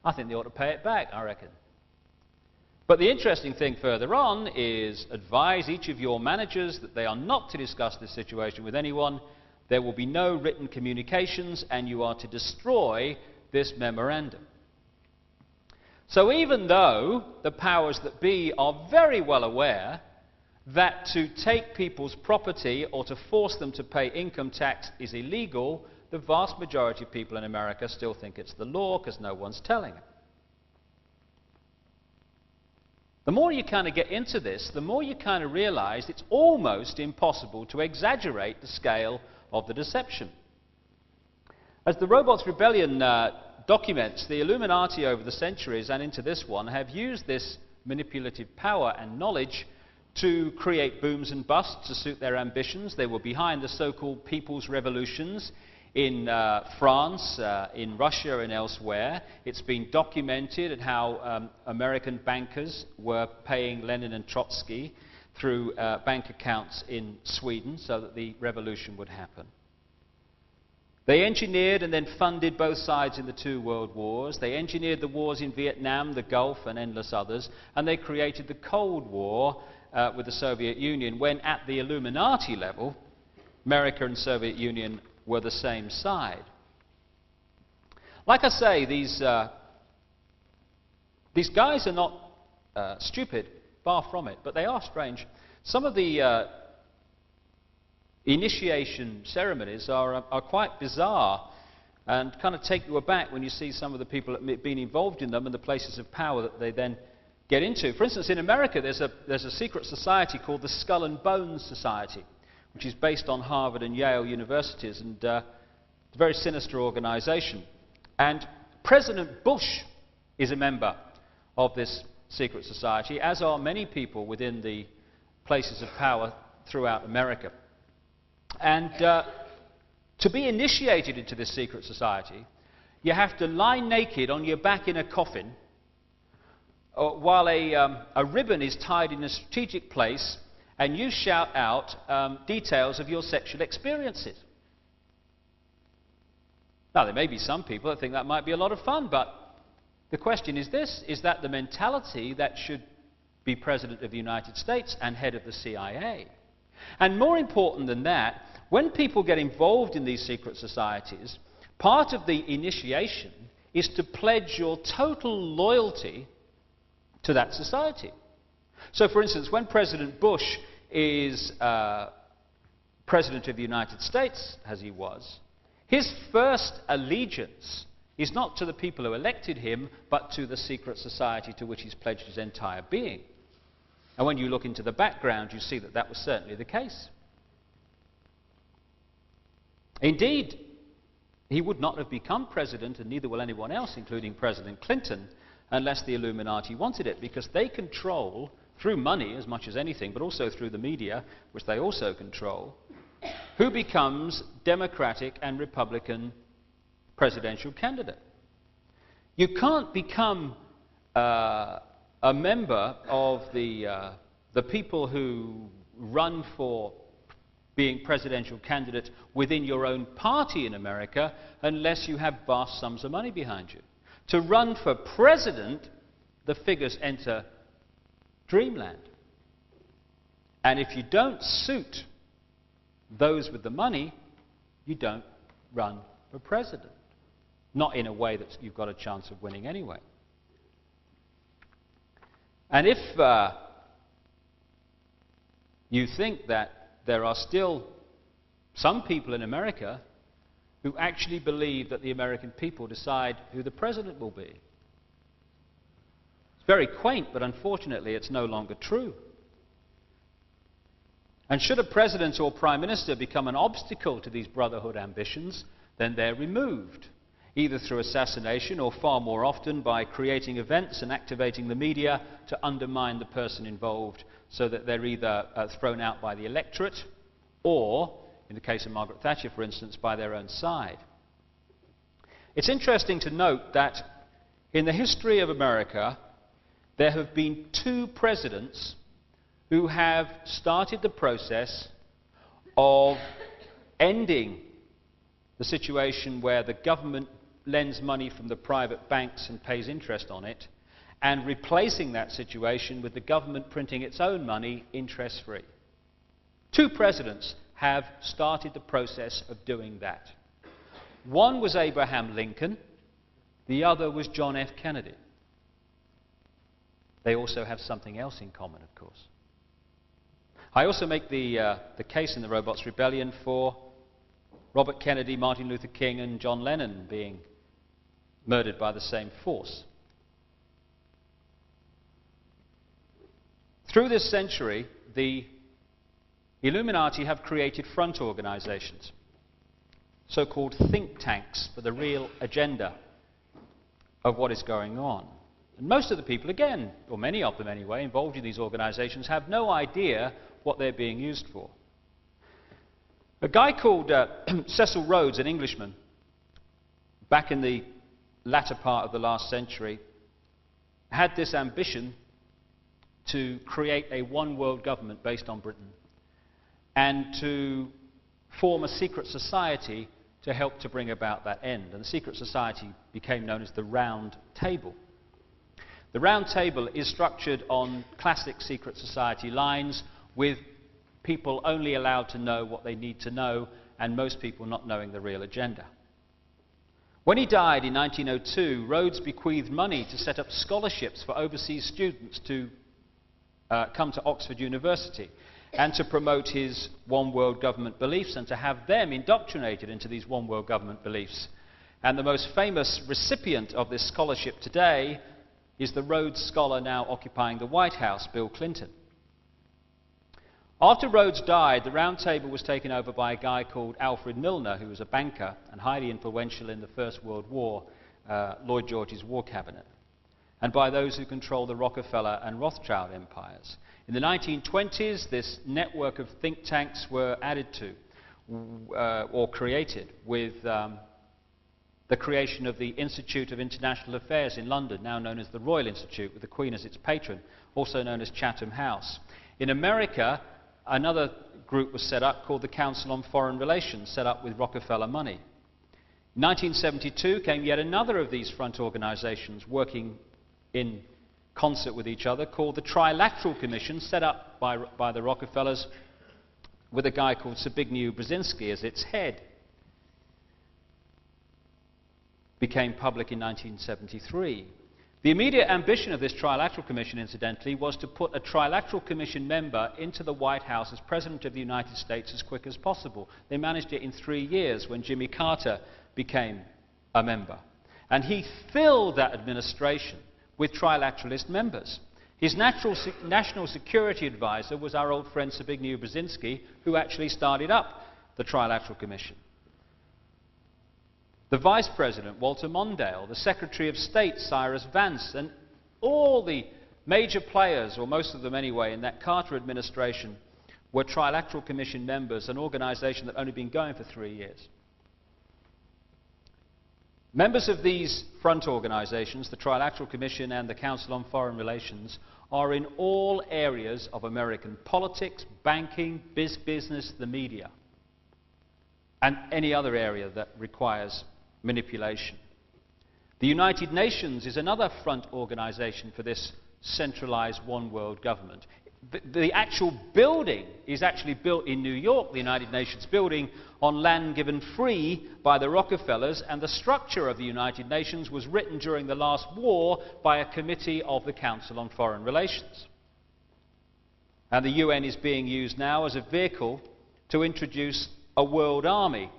I think they ought to pay it back, I reckon. But the interesting thing further on is advise each of your managers that they are not to discuss this situation with anyone. There will be no written communications, and you are to destroy this memorandum. So even though the powers that be are very well aware that to take people's property or to force them to pay income tax is illegal, the vast majority of people in America still think it's the law because no one's telling them. The more you kind of get into this, the more you kind of realize it's almost impossible to exaggerate the scale of the deception. As the Robots Rebellion documents, the Illuminati over the centuries and into this one have used this manipulative power and knowledge to create booms and busts to suit their ambitions. They were behind the so-called People's Revolutions in France, in Russia and elsewhere. It's been documented at how American bankers were paying Lenin and Trotsky through bank accounts in Sweden so that the revolution would happen. They engineered and then funded both sides in the two world wars. They engineered the wars in Vietnam, the Gulf and endless others, and they created the Cold War with the Soviet Union, when at the Illuminati level, America and Soviet Union were the same side. Like I say, these guys are not stupid, far from it, but they are strange. Some of the initiation ceremonies are quite bizarre and kind of take you aback when you see some of the people that have been involved in them and the places of power that they then get into. For instance, in America, there's a secret society called the Skull and Bones Society, which is based on Harvard and Yale universities, and it's a very sinister organization. And President Bush is a member of this secret society, as are many people within the places of power throughout America. And to be initiated into this secret society, you have to lie naked on your back in a coffin while a ribbon is tied in a strategic place, and you shout out details of your sexual experiences. Now, there may be some people that think that might be a lot of fun, but the question is this: is that the mentality that should be President of the United States and head of the CIA? And more important than that, when people get involved in these secret societies, part of the initiation is to pledge your total loyalty to that society. So, for instance, when President Bush is President of the United States, as he was, his first allegiance is not to the people who elected him, but to the secret society to which he's pledged his entire being. And when you look into the background, you see that that was certainly the case. Indeed, he would not have become president, and neither will anyone else, including President Clinton, unless the Illuminati wanted it, because they control, through money as much as anything, but also through the media, which they also control, who becomes Democratic and Republican presidential candidate. You can't become a member of the people who run for being presidential candidate within your own party in America unless you have vast sums of money behind you. To run for president, the figures enter dreamland. And if you don't suit those with the money, you don't run for president. Not in a way that you've got a chance of winning anyway. And if you think that there are still some people in America who actually believe that the American people decide who the president will be, it's very quaint, but unfortunately it's no longer true. And should a president or prime minister become an obstacle to these brotherhood ambitions, then they're removed, either through assassination or far more often by creating events and activating the media to undermine the person involved, so that they're either thrown out by the electorate or, in the case of Margaret Thatcher, for instance, by their own side. It's interesting to note that in the history of America, there have been 2 presidents who have started the process of ending the situation where the government lends money from the private banks and pays interest on it, and replacing that situation with the government printing its own money interest-free. 2 presidents have started the process of doing that. One was Abraham Lincoln, the other was John F. Kennedy. They also have something else in common, of course. I also make the case in the Robots Rebellion for Robert Kennedy, Martin Luther King, and John Lennon being murdered by the same force. Through this century, the Illuminati have created front organizations, so-called think tanks for the real agenda of what is going on. And most of the people, again, or many of them anyway, involved in these organizations have no idea what they're being used for. A guy called Cecil Rhodes, an Englishman, back in the latter part of the last century, had this ambition to create a one-world government based on Britain and to form a secret society to help to bring about that end. And the secret society became known as the Round Table. The Round Table is structured on classic secret society lines, with people only allowed to know what they need to know, and most people not knowing the real agenda. When he died in 1902, Rhodes bequeathed money to set up scholarships for overseas students to come to Oxford University and to promote his one-world government beliefs and to have them indoctrinated into these one-world government beliefs. And the most famous recipient of this scholarship today is the Rhodes Scholar now occupying the White House, Bill Clinton. After Rhodes died, the Round Table was taken over by a guy called Alfred Milner, who was a banker and highly influential in the First World War, Lloyd George's War Cabinet, and by those who controlled the Rockefeller and Rothschild empires. In the 1920s, this network of think tanks were added to, or created, with the creation of the Institute of International Affairs in London, now known as the Royal Institute, with the Queen as its patron, also known as Chatham House. In America, another group was set up called the Council on Foreign Relations, set up with Rockefeller money. In 1972 came yet another of these front organizations working in concert with each other, called the Trilateral Commission, set up by the Rockefellers with a guy called Zbigniew Brzezinski as its head. Became public in 1973. The immediate ambition of this Trilateral Commission, incidentally, was to put a Trilateral Commission member into the White House as President of the United States as quick as possible. They managed it in 3 years when Jimmy Carter became a member. And he filled that administration with trilateralist members. His national security advisor was our old friend Zbigniew Brzezinski, who actually started up the Trilateral Commission. The Vice President, Walter Mondale, the Secretary of State, Cyrus Vance, and all the major players, or most of them anyway, in that Carter administration were Trilateral Commission members, an organization that had only been going for 3 years. Members of these front organizations, the Trilateral Commission and the Council on Foreign Relations, are in all areas of American politics, banking, business, the media, and any other area that requires manipulation. The United Nations is another front organization for this centralized one-world government. The actual building is actually built in New York, the United Nations building, on land given free by the Rockefellers, and the structure of the United Nations was written during the last war by a committee of the Council on Foreign Relations. And the UN is being used now as a vehicle to introduce a world army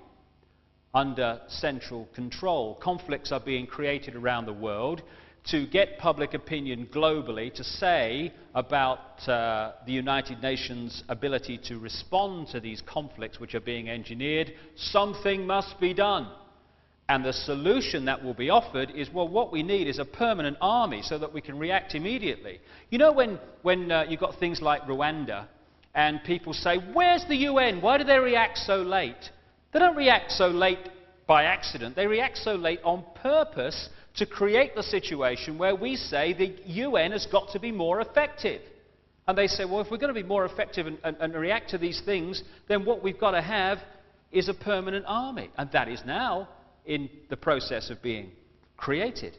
under central control. Conflicts are being created around the world to get public opinion globally to say about the United Nations' ability to respond to these conflicts which are being engineered, something must be done. And the solution that will be offered is, well, what we need is a permanent army so that we can react immediately. You know, when you've got things like Rwanda, and people say, where's the UN? Why do they react so late? They don't react so late by accident. They react so late on purpose to create the situation where we say the UN has got to be more effective. And they say, well, if we're going to be more effective and react to these things, then what we've got to have is a permanent army. And that is now in the process of being created.